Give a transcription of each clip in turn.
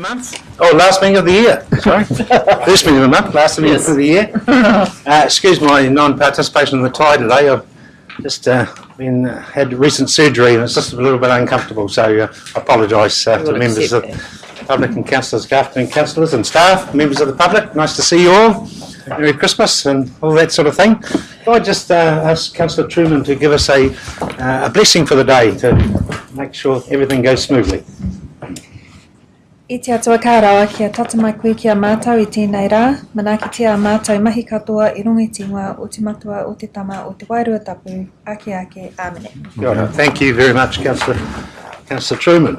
month. Oh, last meeting of the year. Sorry. First meeting of the month, last meeting of the year. Excuse my non-participation in the tie today. I've just had recent surgery and it's just a little bit uncomfortable, so I apologise to members of the public and councillors, good afternoon councillors and staff, members of the public. Nice to see you all. Merry Christmas and all that sort of thing. I just ask Councillor Truman to give us a blessing for the day to make sure everything goes smoothly. I te atua kārawa kia tata mai koe kia mātau I tēnei rā, manakitia mātau mahi katoa I rungi tingwa o te matua o te tama o te wairua tapu, ake ake, āmene. Thank you very much, Councillor Truman.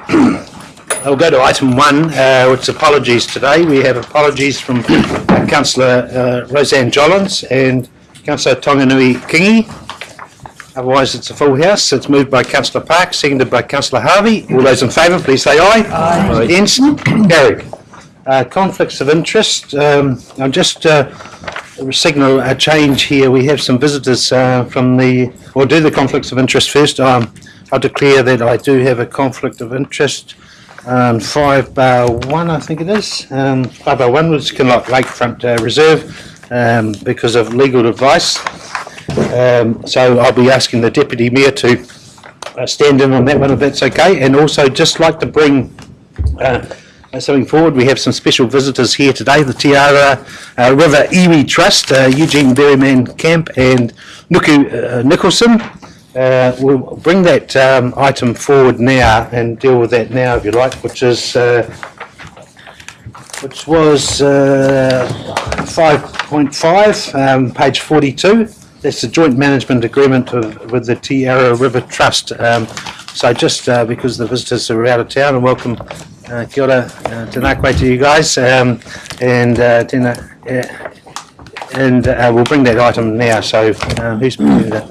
I'll go to item 1, which is apologies today. We have apologies from Councillor Roseanne Jollins and Councillor Tonganui Kingi. Otherwise, it's a full house. It's moved by Councillor Park, seconded by Councillor Harvey. All those in favour, please say aye. Aye. Against? Carried. Conflicts of interest. I'll just signal a change here. We have some visitors from the... We'll do the conflicts of interest first. I'll declare that I do have a conflict of interest. 5-1, I think it is. 5-1 was Kinloch Lakefront Reserve because of legal advice. So I'll be asking the Deputy Mayor to stand in on that one if that's okay, and also just like to bring something forward. We have some special visitors here today, the Tiara River Iwi Trust, Eugene Berryman Camp and Nuku Nicholson. We'll bring that item forward now and deal with that now if you like, which was 5.5, page 42. That's the joint management agreement with the Tiara River Trust. So just because the visitors are out of town, and welcome, kia ora, tēnā koe to you guys, and we'll bring that item now. So who's bringing that?